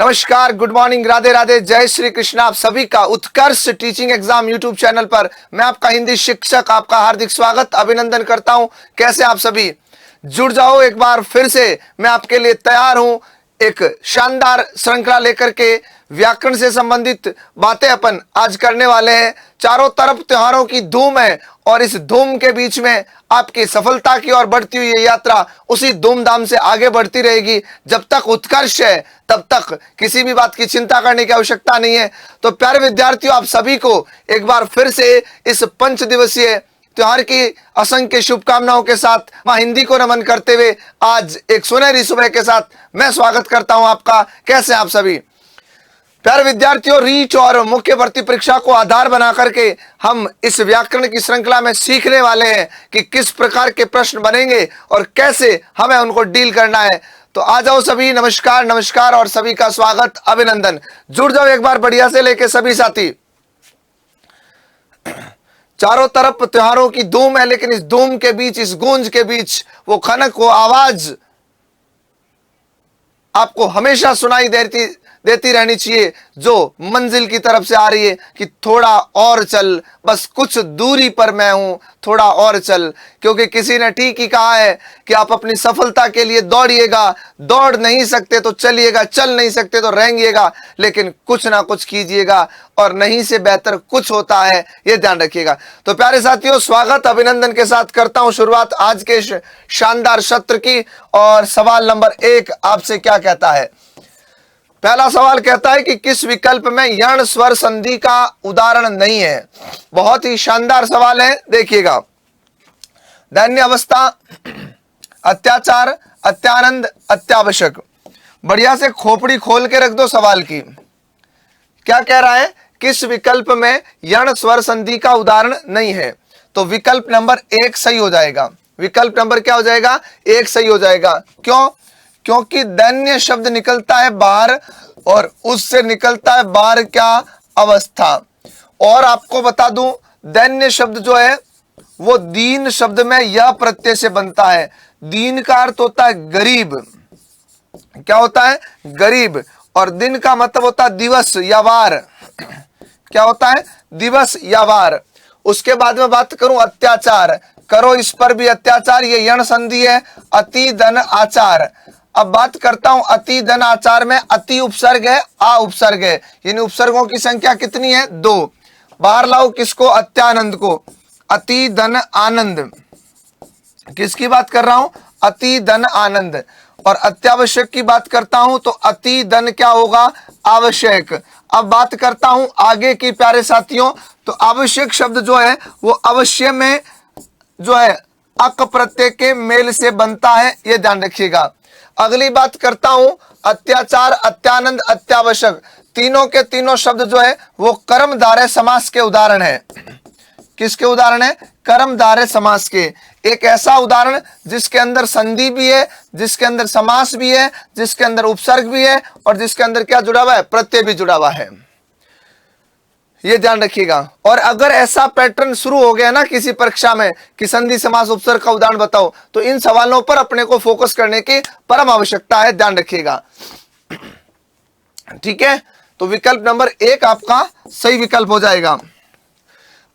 नमस्कार, good morning, Radhe Radhe, जय श्री कृष्ण। आप सभी का उत्कर्ष टीचिंग एग्जाम यूट्यूब चैनल पर मैं आपका हिंदी शिक्षक आपका हार्दिक स्वागत अभिनंदन करता हूं। कैसे आप सभी? जुड़ जाओ एक बार फिर से, मैं आपके लिए तैयार हूं। एक शानदार श्रृंखला लेकर के व्याकरण से संबंधित बातें अपन आज करने वाले हैं। चारों तरफ त्योहारों की धूम है और इस धूम के बीच में आपकी सफलता की ओर बढ़ती हुई ये यात्रा उसी धूमधाम से आगे बढ़ती रहेगी। जब तक उत्कर्ष है तब तक किसी भी बात की चिंता करने की आवश्यकता नहीं है। तो प्यारे विद्यार्थियों, आप सभी को एक बार फिर से इस 5 दिवसीय त्योहार की असंख्य शुभकामनाओं के साथ मां हिंदी को नमन करते हुए आज एक सुनहरी सुबह के साथ मैं स्वागत करता हूं आपका। कैसे आप सभी? प्यारे विद्यार्थियों, रीच और मुख्य भर्ती परीक्षा को आधार बना करके हम इस व्याकरण की श्रृंखला में सीखने वाले हैं कि किस प्रकार के प्रश्न बनेंगे और कैसे हमें उनको डील करना है। तो आ जाओ सभी। नमस्कार नमस्कार और सभी का स्वागत अभिनंदन। जुड़ जाओ एक बार बढ़िया से लेके सभी साथी। चारों तरफ त्योहारों की धूम है, लेकिन इस धूम के बीच, इस गूंज के बीच वो खनक, वो आवाज आपको हमेशा सुनाई देती रहनी चाहिए जो मंजिल की तरफ से आ रही है कि थोड़ा और चल, बस कुछ दूरी पर मैं हूं, थोड़ा और चल। क्योंकि किसी ने ठीक ही कहा है कि आप अपनी सफलता के लिए दौड़िएगा, दौड़ नहीं सकते तो चलिएगा, चल नहीं सकते तो रहेंगेगा, लेकिन कुछ ना कुछ कीजिएगा और नहीं से बेहतर कुछ होता है, ये ध्यान रखिएगा। तो प्यारे साथियों, स्वागत अभिनंदन के साथ करता हूं शुरुआत आज के शानदार सत्र की। और सवाल नंबर 1 आपसे क्या कहता है? पहला सवाल कहता है कि किस विकल्प में यण स्वर संधि का उदाहरण नहीं है? बहुत ही शानदार सवाल है, देखिएगा। दैन्य अवस्था, अत्याचार, अत्यानंद, अत्यावश्यक। बढ़िया से खोपड़ी खोल के रख दो सवाल की। क्या कह रहा है? किस विकल्प में यण स्वर संधि का उदाहरण नहीं है? तो विकल्प नंबर 1 सही हो जाएगा। विकल्प नंबर क्या हो जाएगा? 1 सही हो जाएगा। क्यों? क्योंकि दैन्य शब्द निकलता है बाहर और उससे निकलता है बाहर क्या? अवस्था। और आपको बता दूं, दैन्य शब्द जो है वो दीन शब्द में यह प्रत्यय से बनता है। दीन का अर्थ होता है गरीब। क्या होता है? गरीब। और दिन का मतलब होता है दिवस या वार। क्या होता है? दिवस या वार। उसके बाद में बात करूं अत्याचार, करो इस पर भी अत्याचार, ये यण संधि है। अति धन आचार। अब बात करता हूं अति धन आचार में अति उपसर्ग है, आ उपसर्ग है, यानी उपसर्गों की संख्या कितनी है? 2। बाहर लाओ किसको? अत्यानंद को। अति धन आनंद, किसकी बात कर रहा हूं? अति धन आनंद। और अत्यावश्यक की बात करता हूं तो अति धन क्या होगा? आवश्यक। अब बात करता हूं आगे की प्यारे साथियों, तो आवश्यक शब्द जो है वो अवश्य में जो है अक प्रत्यय के मेल से बनता है, ये ध्यान रखिएगा। अगली बात करता हूं अत्याचार, अत्यानंद, अत्यावश्यक। तीनों के तीनों शब्द जो है वो कर्मधारय समास के उदाहरण है। किसके उदाहरण है? कर्मधारय समास के। एक ऐसा उदाहरण जिसके अंदर संधि भी है, जिसके अंदर समास भी है, जिसके अंदर उपसर्ग भी है और जिसके अंदर क्या जुड़ा हुआ है? प्रत्यय भी जुड़ा हुआ है। ये ध्यान रखिएगा। और अगर ऐसा पैटर्न शुरू हो गया ना किसी परीक्षा में कि संधि समास उपसर्ग का उदाहरण बताओ, तो इन सवालों पर अपने को फोकस करने की परम आवश्यकता है, ध्यान रखिएगा। ठीक है, तो विकल्प नंबर 1 आपका सही विकल्प हो जाएगा।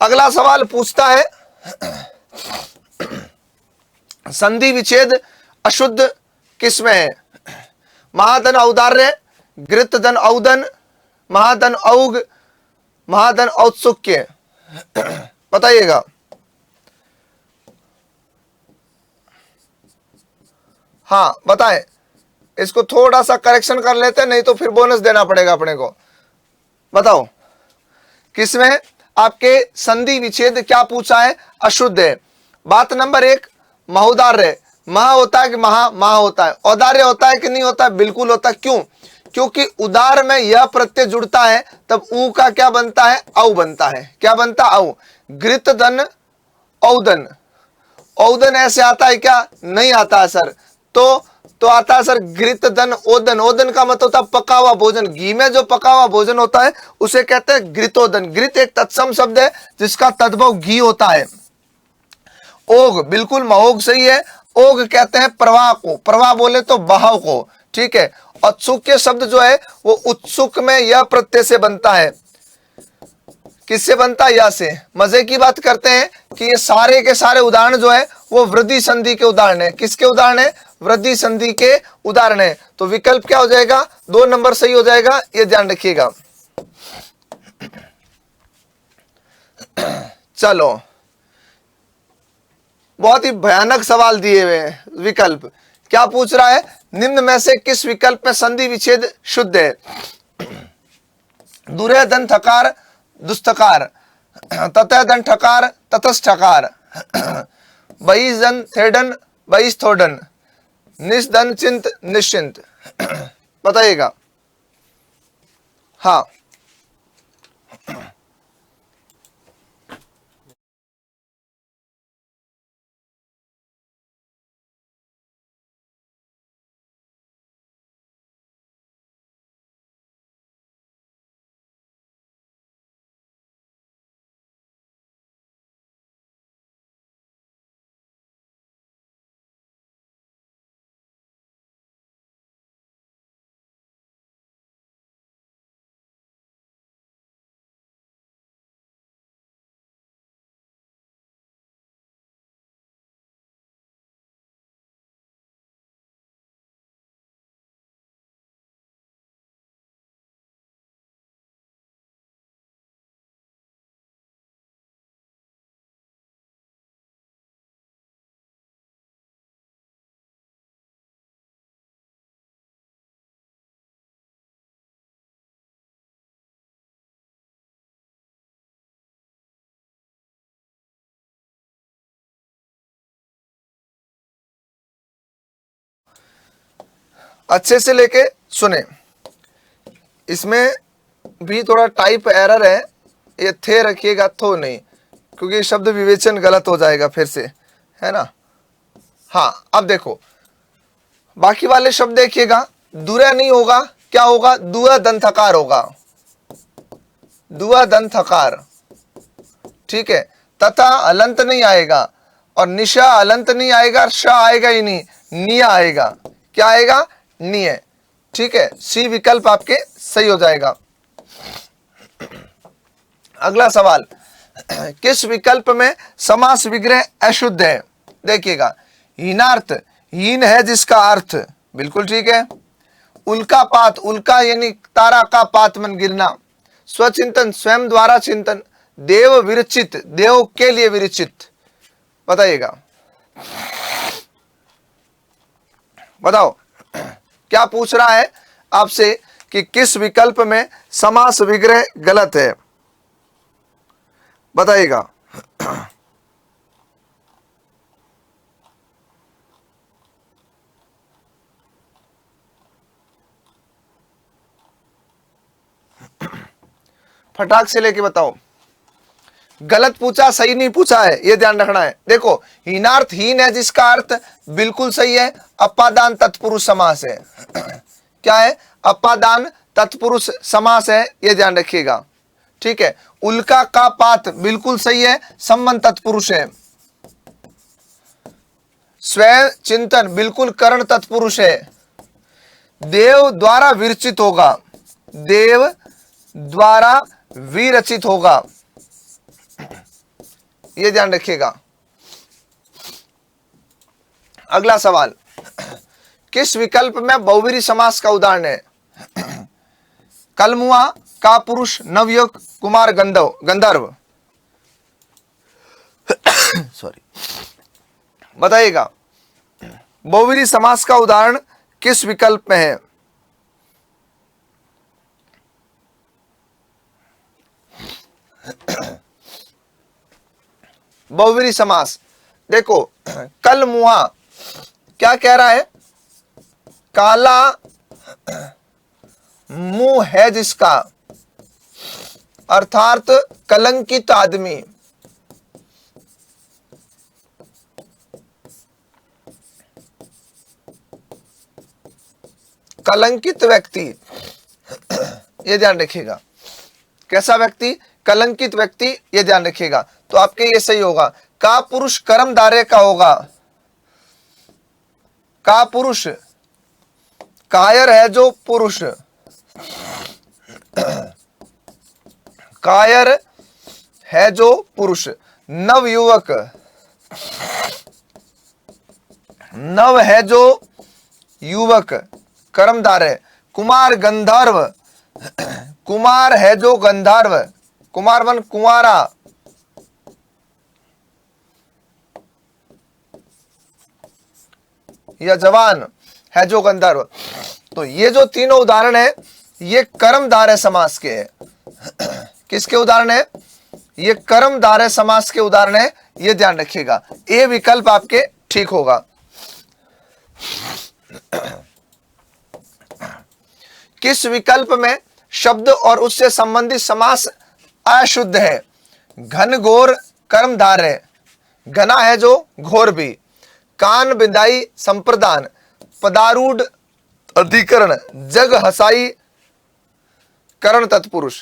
अगला सवाल पूछता है संधि विच्छेद अशुद्ध किसमें है? महाधन औदार्य, गृत धन औदन, महाधन औग, महाधन औत्सुक्य। बताइएगा। हाँ बताएं। इसको थोड़ा सा करेक्शन कर लेते हैं, नहीं तो फिर बोनस देना पड़ेगा अपने को। बताओ किसमें आपके संधि विच्छेद क्या पूछा है? अशुद्ध है। बात नंबर 1 महोदार्य। महा होता है कि महा होता है? औदार्य होता है कि नहीं होता है? बिल्कुल होता है। क्यों? क्योंकि उदार में यह प्रत्यय जुड़ता है तब ऊ का क्या बनता है? औ बनता है। क्या बनता? औ। गृत धन औदन। औदन ऐसे आता है क्या? नहीं आता है सर। तो आता है सर घृत धन ओदन। ओदन का मतलब होता है पका हुआ भोजन। घी में जो पका हुआ भोजन होता है उसे कहते हैं घृतोदन। घृत एक तत्सम शब्द है जिसका तद्भव घी होता है। ओग, बिल्कुल महोग सही है। ओग कहते हैं प्रवाह को। प्रवाह बोले तो बहाव को। ठीक है। औत्सुक्य शब्द जो है वो उत्सुक में यह प्रत्यय से बनता है। किससे बनता है? या से। मजे की बात करते हैं कि ये सारे के सारे उदाहरण जो है वो वृद्धि संधि के उदाहरण है। किसके उदाहरण है? वृद्धि संधि के उदाहरण है। तो विकल्प क्या हो जाएगा? 2 नंबर सही हो जाएगा, ये ध्यान रखिएगा। चलो, बहुत ही भयानक सवाल दिए हुए हैं। विकल्प क्या पूछ रहा है? निम्न में से किस विकल्प में संधि विच्छेद शुद्ध है? दुरे दंत ठकार दुस्तकार, ततः दंत ठकार ततस ठकार, बहिस दन थेडन बहिस थोडन, निस्दन चिंत निश्चिंत। बताइएगा। हाँ, अच्छे से लेके सुने। इसमें भी थोड़ा टाइप एरर है, ये थे रखिएगा, थो नहीं, क्योंकि शब्द विवेचन गलत हो जाएगा फिर से, है ना। हाँ, अब देखो बाकी वाले शब्द देखिएगा। दुरा नहीं होगा, क्या होगा? दुआ दंथकार होगा, दुआ दंथकार, ठीक है। तथा अलंत नहीं आएगा, और निशा अलंत नहीं आएगा, शाह आएगा ही नहीं, निया आएगा। क्या आएगा? निय, ठीक है। सी विकल्प आपके सही हो जाएगा। अगला सवाल, किस विकल्प में समास विग्रह अशुद्ध है? देखिएगा। हीनार्थ, हीन है जिसका अर्थ, बिल्कुल ठीक है। उल्का पात, उल्का यानी तारा का पात मन गिरना। स्वचिंतन, स्वयं द्वारा चिंतन। देव विरचित, देव के लिए विरचित। बताइएगा, बताओ क्या पूछ रहा है आपसे कि किस विकल्प में समास विग्रह गलत है? बताइएगा। फटाक से लेके बताओ। गलत पूछा, सही नहीं पूछा है, ये ध्यान रखना है। देखो, हीनार्थ हीन है जिसका अर्थ, बिल्कुल सही है। अपादान तत्पुरुष समास है। क्या है? अपादान तत्पुरुष समास है, ये ध्यान रखिएगा, ठीक है। उल्का का पात, बिल्कुल सही है, संबंध तत्पुरुष है। स्वयं चिंतन, बिल्कुल करण तत्पुरुष है। देव द्वारा विरचित होगा, देव द्वारा विरचित होगा, ये ध्यान रखिएगा। अगला सवाल, किस विकल्प में बहुवीरी समास का उदाहरण है? कलमुआ, का पुरुष, नवयुग, कुमार गंधर्व। सॉरी, बताइएगा। बहुवीरी समास का उदाहरण किस विकल्प में है? बहुवीरी समास, देखो, कल मुहा क्या कह रहा है? काला मुंह है जिसका, अर्थात कलंकित आदमी। कलंकित व्यक्ति, ये ध्यान रखिएगा। कैसा व्यक्ति? कलंकित व्यक्ति, ये ध्यान रखिएगा। तो आपके ये सही होगा। का पुरुष कर्मधारय का होगा, का पुरुष कायर है जो पुरुष, कायर है जो पुरुष। नवयुवक, नव है जो युवक, कर्मधार है। कुमार गंधर्व, कुमार है जो गंधर्व, कुमार वन कुंवारा। या जवान है जो गंधर्व। तो ये जो तीनों उदाहरण है ये कर्मधारय समास के हैं। किसके उदाहरण है? ये कर्मधारय समास के उदाहरण है, ये ध्यान रखिएगा। ए विकल्प आपके ठीक होगा। किस विकल्प में शब्द और उससे संबंधित समास अशुद्ध है? घनघोर कर्मधारय, घना है जो घोर भी। कान बिंदाई संप्रदान, पदारूढ़ अधिकरण, जग हसाई करण तत्पुरुष।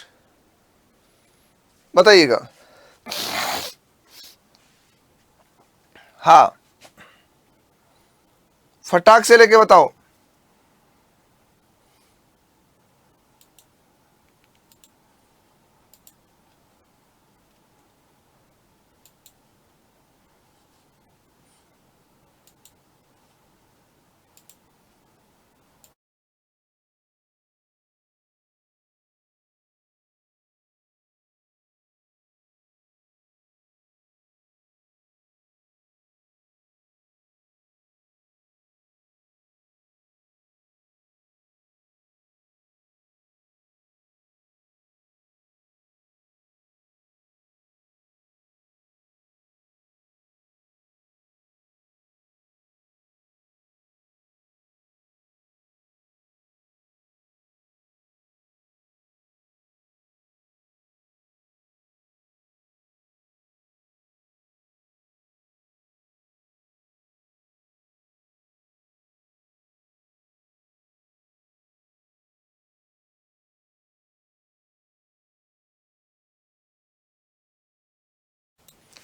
बताइएगा। हाँ, फटाक से लेके बताओ।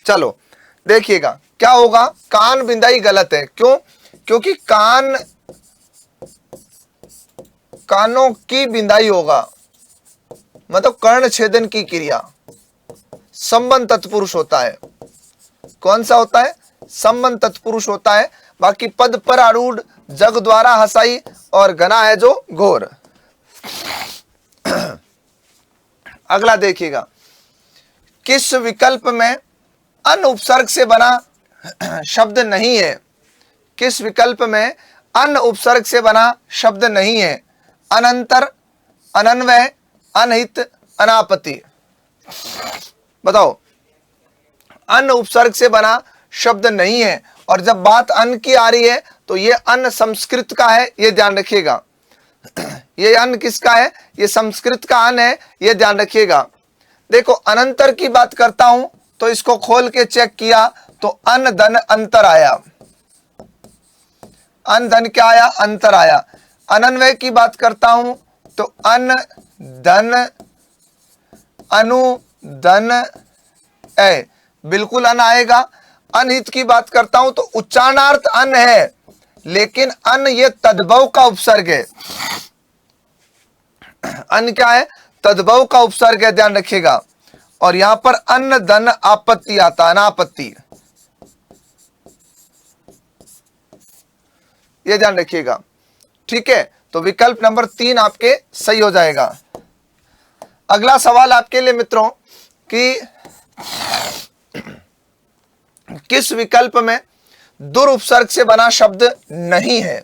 चलो देखिएगा क्या होगा। कान बिंदाई गलत है। क्यों? क्योंकि कान, कानों की बिंदाई होगा, मतलब कर्ण छेदन की क्रिया। संबंध तत्पुरुष होता है। कौन सा होता है? संबंध तत्पुरुष होता है। बाकी पद पर आरूढ़, जग द्वारा हसाई और घना है जो घोर। अगला देखिएगा। किस विकल्प में अन उपसर्ग से बना शब्द नहीं है? किस विकल्प में अन उपसर्ग से बना शब्द नहीं है? अनंतर, अनन्वय, अनहित, अनापत्ति। बताओ। अन उपसर्ग से बना शब्द नहीं है, और जब बात अन की आ रही है तो ये अन संस्कृत का है, ये ध्यान रखिएगा। ये अन किसका है? ये संस्कृत का अन है, ये ध्यान रखिएगा। देखो, अनंतर की बात करता हूं तो इसको खोल के चेक किया तो अन धन अंतर आया। अन धन क्या आया? अंतर आया। अनन्वय की बात करता हूं तो अन धन अनु धन ए, बिल्कुल अन आएगा। अनहित की बात करता हूं तो उच्चारणार्थ अन है, लेकिन अन ये तद्भव का उपसर्ग है। अन क्या है? तद्भव का उपसर्ग है, ध्यान रखिएगा। और यहां पर अन्न धन आपत्ति आता, अनापत्ति, ये ध्यान रखिएगा। ठीक है, तो विकल्प नंबर 3 आपके सही हो जाएगा। अगला सवाल आपके लिए मित्रों कि किस विकल्प में दुरुपसर्ग से बना शब्द नहीं है?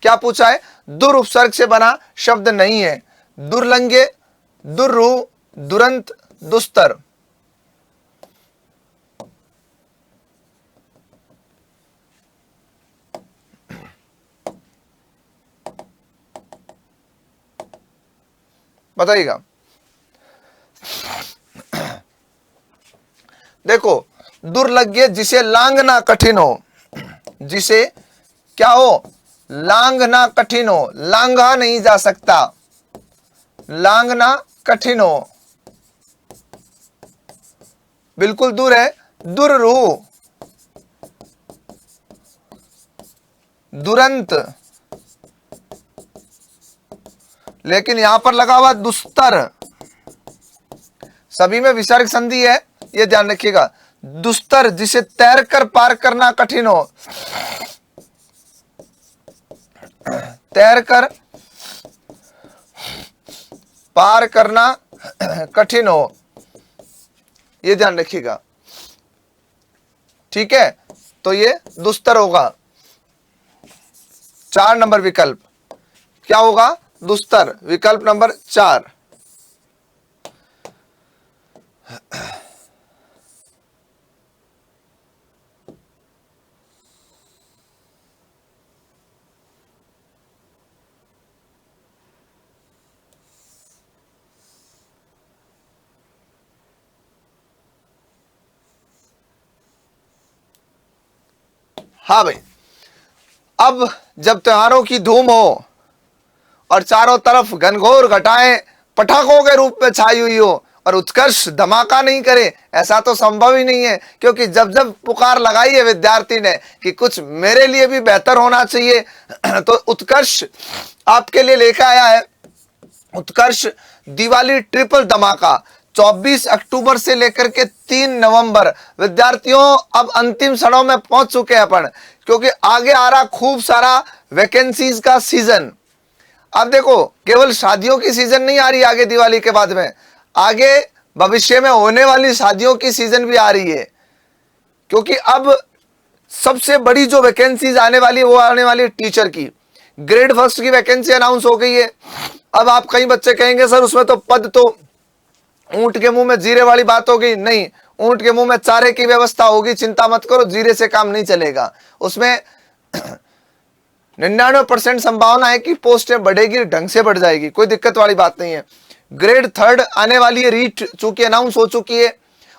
क्या पूछा है? दुरुपसर्ग से बना शब्द नहीं है। दुर्लंघ्य, दुर्रूह, दुरंत, दुस्तर। बताइएगा। देखो, दुर्लंघ्य जिसे लांघना कठिन हो, जिसे क्या हो? लांघना कठिन हो, लांघा नहीं जा सकता, लांघना कठिन हो, बिल्कुल दूर है। दुर्रूह, दुरंत, लेकिन यहां पर लगा हुआ दुस्तर, सभी में विसर्ग संधि है, ये ध्यान रखिएगा। दुस्तर जिसे तैर कर पार करना कठिन हो, तैर कर पार करना कठिन हो, ये ध्यान रखिएगा। ठीक है, तो ये दुस्तर होगा। 4 नंबर विकल्प क्या होगा? दुस्तर, विकल्प नंबर 4। हाँ भाई, अब जब त्योहारों की धूम हो और चारों तरफ घनघोर घटाएं पटाखों के रूप में छाई हुई हो और उत्कर्ष धमाका नहीं करे, ऐसा तो संभव ही नहीं है। क्योंकि जब जब पुकार लगाई है विद्यार्थी ने कि कुछ मेरे लिए भी बेहतर होना चाहिए, तो उत्कर्ष आपके लिए लेकर आया है उत्कर्ष दिवाली ट्रिपल धमाका। 24 अक्टूबर से लेकर के 3 नवंबर, विद्यार्थियों अब अंतिम क्षणों में पहुंच चुके हैं अपन, क्योंकि आगे आ रहा खूब सारा वैकेंसीज का सीजन। अब देखो, केवल शादियों की सीजन नहीं आ रही आगे दिवाली के बाद में, आगे भविष्य में होने वाली शादियों की सीजन भी आ रही है। क्योंकि अब सबसे बड़ी जो वैकेंसीज आने वाली है वो आने वाली है टीचर की। ग्रेड फर्स्ट की वैकेंसी अनाउंस हो गई है। अब आप कई बच्चे कहेंगे सर उसमें तो पद तो ऊंट के मुंह में जीरे वाली बात हो गई। नहीं, ऊंट के मुंह में चारे की व्यवस्था होगी, चिंता मत करो, जीरे से काम नहीं चलेगा। उसमें 99% संभावना है कि पोस्टें बढ़ेगी, ढंग से बढ़ जाएगी, कोई दिक्कत वाली बात नहीं है। ग्रेड 3 आने वाली है, रीट चूंकि अनाउंस हो चुकी है,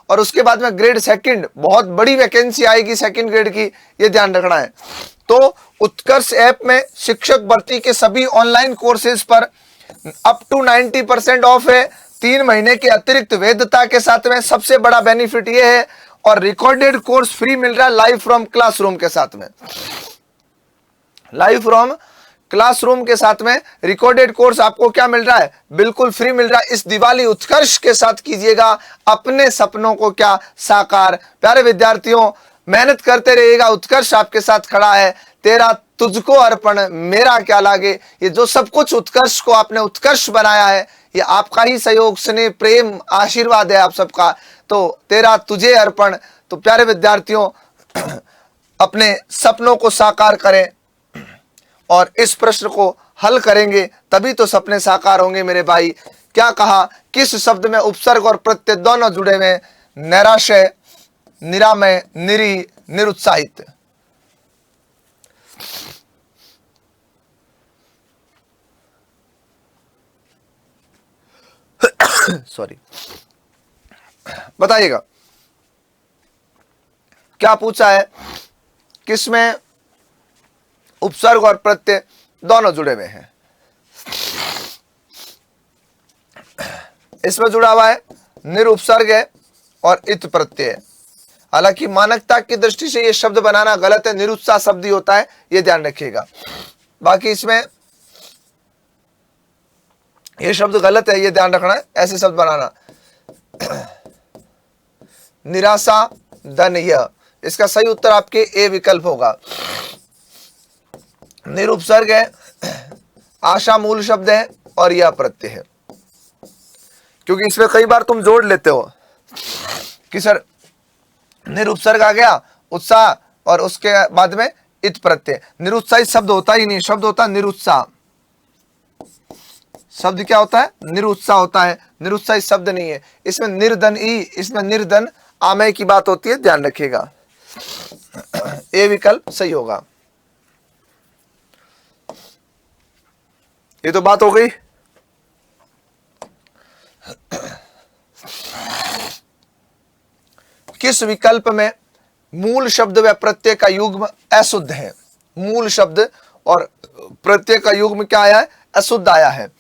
और उसके बाद में ग्रेड 2 बहुत बड़ी वैकेंसी आएगी 2nd ग्रेड की, ये ध्यान रखना है। तो उत्कर्ष ऐप में शिक्षक भर्ती के सभी ऑनलाइन कोर्सेज पर अप टू 90% ऑफ है। 3 महीने के अतिरिक्त वैधता के साथ में सबसे बड़ा बेनिफिट ये है, और रिकॉर्डेड कोर्स फ्री मिल रहा है लाइव फ्रॉम क्लासरूम के साथ में। लाइव फ्रॉम क्लासरूम के साथ में रिकॉर्डेड कोर्स आपको क्या मिल रहा है? बिल्कुल फ्री मिल रहा है। इस दिवाली उत्कर्ष के साथ कीजिएगा अपने सपनों को क्या साकार। प्यारे विद्यार्थियों, मेहनत करते रहिएगा, उत्कर्ष आपके साथ खड़ा है। तेरा तुझको अर्पण मेरा क्या लागे, ये जो सब कुछ उत्कर्ष को आपने उत्कर्ष बनाया है, ये आपका ही सहयोग, स्नेह, प्रेम, आशीर्वाद है आप सबका। तो तेरा तुझे अर्पण। तो प्यारे विद्यार्थियों, अपने सपनों को साकार करें, और इस प्रश्न को हल करेंगे तभी तो सपने साकार होंगे मेरे भाई। क्या कहा? किस शब्द में उपसर्ग और प्रत्यय दोनों जुड़े हुए? निराशय, निरामय, निरी, निरुत्साहित। सॉरी, बताइएगा क्या पूछा है? किसमें उपसर्ग और प्रत्यय दोनों जुड़े हुए हैं? इसमें जुड़ा हुआ है निरुपसर्ग है और इत प्रत्यय। हालांकि मानकता की दृष्टि से यह शब्द बनाना गलत है, निरुत्साह शब्द ही होता है, यह ध्यान रखिएगा। बाकी इसमें यह शब्द गलत है, यह ध्यान रखना है, ऐसे शब्द बनाना। निराशा धन्य, इसका सही उत्तर आपके ए विकल्प होगा। निरुपसर्ग है, आशा मूल शब्द है, और यह प्रत्यय है। क्योंकि इसमें कई बार तुम जोड़ लेते हो कि सर निरुपसर्ग आ गया उत्साह, और उसके बाद में इत प्रत्यय। निरुत्साहित शब्द होता ही नहीं, शब्द होता है निरुत्साह। शब्द क्या होता है? निरुत्साह होता है, निरुत्साहित शब्द नहीं है। इसमें निर्धन ई, इसमें निर्धन आमय की बात होती है, ध्यान रखिएगा। ए विकल्प सही होगा। ये तो बात हो गई। किस विकल्प में मूल शब्द व प्रत्यय का युग्म अशुद्ध है? मूल शब्द और प्रत्यय का युग्म क्या आया है? अशुद्ध आया है।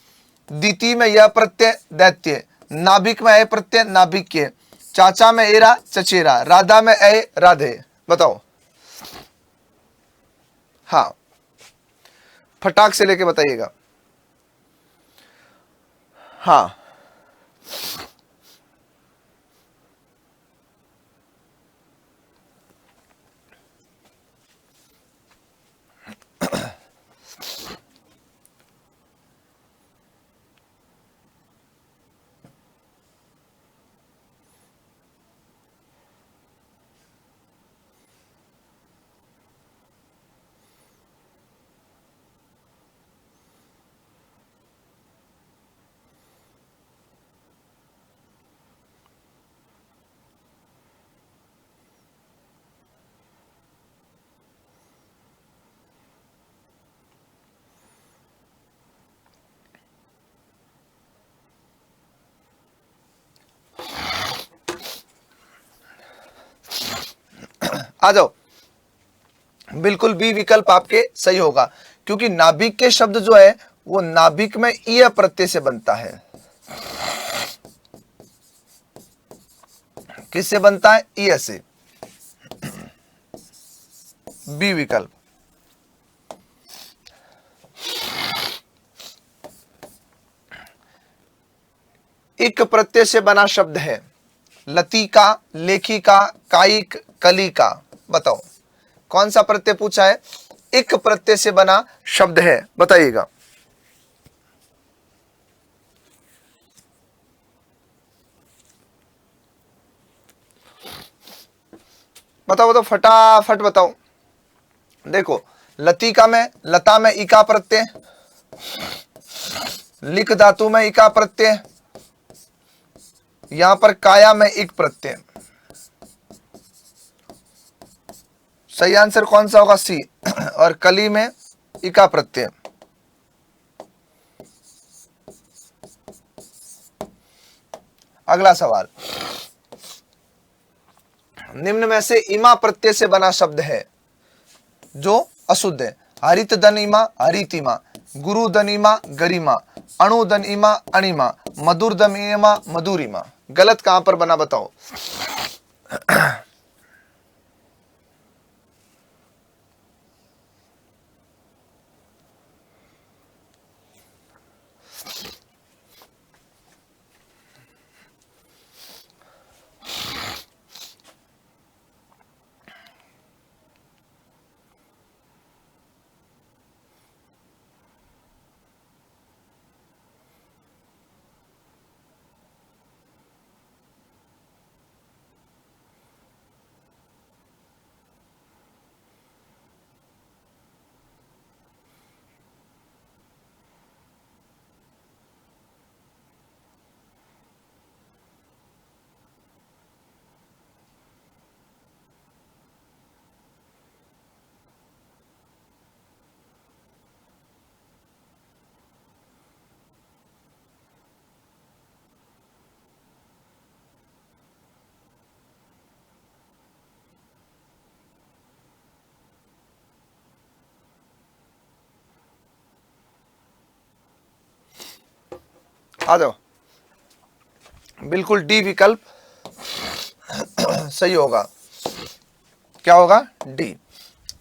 द्वितीय में यह प्रत्यय दैत्य, नाभिक में ए प्रत्यय नाभिक्य, चाचा में एरा चचेरा, राधा में ए राधे। बताओ। हाँ, फटाक से लेके बताइएगा। हाँ, आ जाओ। बिल्कुल बी विकल्प आपके सही होगा, क्योंकि नाभिक के शब्द जो है वो नाभिक में ईय प्रत्यय से बनता है। किससे बनता है? ईय से। बी विकल्प। इक प्रत्यय से बना शब्द है। लतिका, लेखिका, कायिक, कलिका। बताओ कौन सा प्रत्यय पूछा है? इक प्रत्यय से बना शब्द है, बताइएगा। बताओ बताओ फटाफट बताओ। देखो, लतिका में, लता में इका प्रत्यय, लिख धातु में इका प्रत्यय, यहां पर काया में इक प्रत्यय। सही आंसर कौन सा होगा? सी। और कली में इका प्रत्यय। अगला सवाल, निम्न में से इमा प्रत्यय से बना शब्द है जो अशुद्ध है। हरित धन इमा, हरितिमा, गुरु धन इमा, गरिमा, अणु धन इमा, अणिमा, मधुर धन इमा, मधुरिमा। गलत कहां पर बना बताओ। आ जाओ। बिल्कुल डी विकल्प सही होगा। क्या होगा? डी।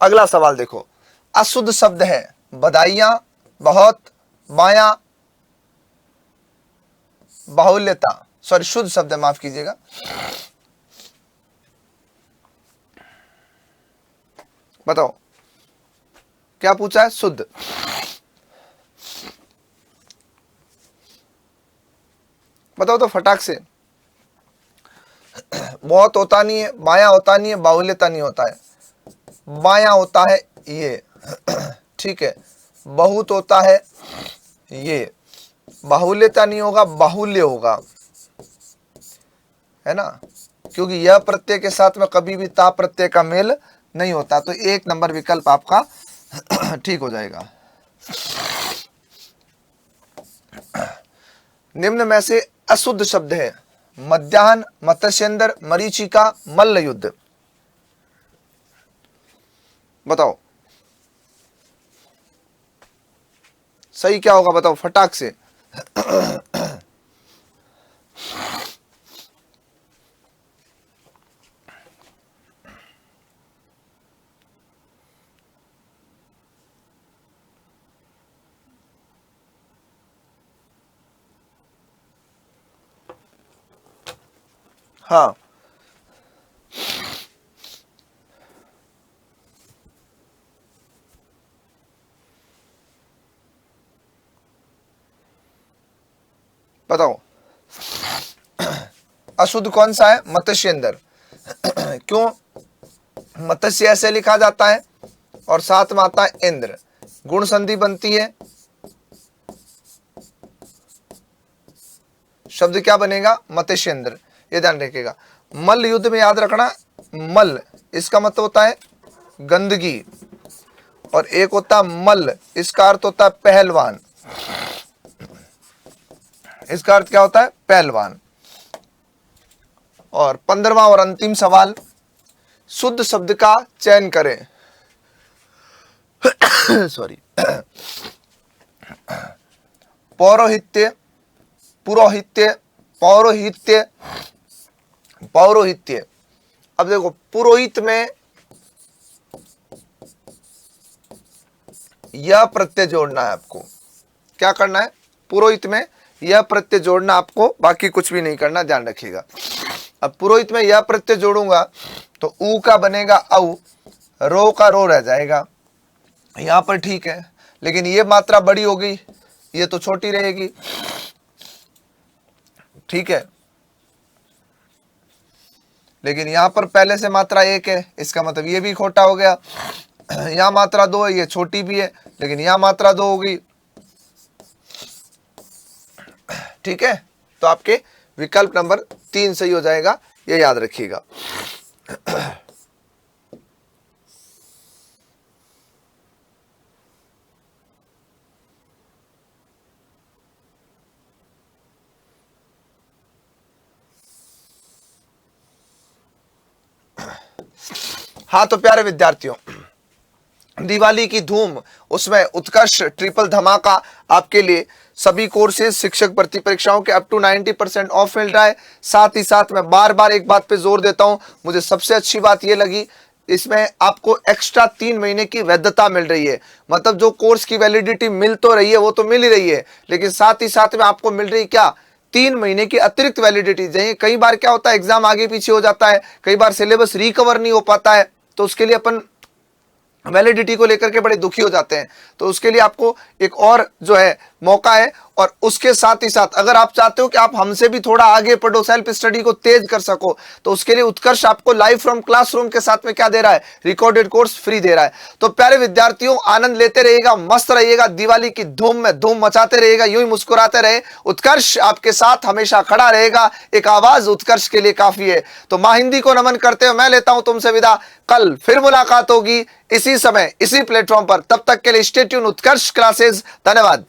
अगला सवाल देखो, अशुद्ध शब्द है बधाइयां, बहुत, बाया, बाहुल्यता। सॉरी, शुद्ध शब्द है, माफ कीजिएगा। बताओ क्या पूछा है? शुद्ध। बताओ तो फटाक से। बहुत होता नहीं है, बाया होता नहीं है, बाहुल्यता नहीं होता है। बाया होता है ये, ठीक है। बहुत होता है ये, बाहुल्यता नहीं होगा, बाहुल्य होगा, है ना, क्योंकि यह प्रत्यय के साथ में कभी भी ता प्रत्यय का मेल नहीं होता। तो एक नंबर विकल्प आपका ठीक हो जाएगा। निम्न में से अशुद्ध शब्द है मध्याह्न, मत्स्येंद्र, मरीचिका, मल्ल युद्ध। बताओ सही क्या होगा? बताओ फटाक से। हाँ, बताओ अशुद्ध कौन सा है? मत्स्येंद्र। क्यों मत्स्य ऐसे लिखा जाता है और साथ में आता है इंद्र, गुण संधि बनती है, शब्द क्या बनेगा? मत्स्येंद्र। ये ध्यान रखिएगा। मल्ल युद्ध में याद रखना, मल्ल इसका मतलब होता है गंदगी, और एक होता है मल्ल, इसका अर्थ होता है पहलवान। इसका अर्थ क्या होता है? पहलवान। और 15वां और अंतिम सवाल, शुद्ध शब्द का चयन करें। सॉरी। पौरोहित्य, पुरोहित्य, पौरोहित्य, पौरोहित्य। अब देखो पुरोहित में यह प्रत्यय जोड़ना है आपको। क्या करना है? पुरोहित में यह प्रत्यय जोड़ना आपको, बाकी कुछ भी नहीं करना, ध्यान रखिएगा। अब पुरोहित में यह प्रत्यय जोड़ूंगा तो ऊ का बनेगा औ, रो का रो रह जाएगा। यहां पर ठीक है, लेकिन ये मात्रा बड़ी हो गई, ये तो छोटी रहेगी। ठीक है, लेकिन यहां पर पहले से मात्रा 1 है, इसका मतलब ये भी खोटा हो गया। यहां मात्रा 2 है, ये छोटी भी है, लेकिन यहां मात्रा 2 हो गई। ठीक है, तो आपके विकल्प नंबर 3 सही हो जाएगा, ये याद रखिएगा। हाँ तो प्यारे विद्यार्थियों, दिवाली की धूम, उसमें उत्कर्ष ट्रिपल धमाका आपके लिए सभी कोर्सेज शिक्षक भर्ती परीक्षाओं के अप टू 90% ऑफ मिल रहा है। साथ ही साथ मैं बार बार एक बात पे जोर देता हूं, मुझे सबसे अच्छी बात ये लगी, इसमें आपको एक्स्ट्रा 3 महीने की वैधता मिल रही है। मतलब जो कोर्स की वैलिडिटी मिल तो रही है, वो तो मिल ही रही है, लेकिन साथ ही साथ में आपको मिल रही क्या? 3 महीने की अतिरिक्त वैलिडिटी। कई बार क्या होता है, एग्जाम आगे पीछे हो जाता है, कई बार सिलेबस रिकवर नहीं हो पाता है, तो उसके लिए अपन वैलिडिटी को लेकर के बड़े दुखी हो जाते हैं। तो उसके लिए आपको एक और जो है मौका है, और उसके साथ ही साथ अगर आप चाहते हो कि आप हमसे भी थोड़ा आगे पढ़ो, सेल्फ स्टडी को तेज कर सको, तो उसके लिए उत्कर्ष आपको लाइव फ्रॉम क्लासरूम के साथ में क्या दे रहा है? रिकॉर्डेड कोर्स फ्री दे रहा है। तो प्यारे विद्यार्थियों, आनंद लेते रहिएगा, मस्त रहिएगा, दिवाली की धूम में धूम मचाते रहिएगा, यूं ही मुस्कुराते रहे। उत्कर्ष आपके साथ हमेशा खड़ा रहेगा, एक आवाज उत्कर्ष के लिए काफी है। तो मां हिंदी को नमन करते हुए मैं लेता हूं तुमसे विदा। कल फिर मुलाकात होगी इसी समय इसी प्लेटफॉर्म पर, तब तक के लिए स्टे ट्यून उत्कर्ष क्लासेस। धन्यवाद।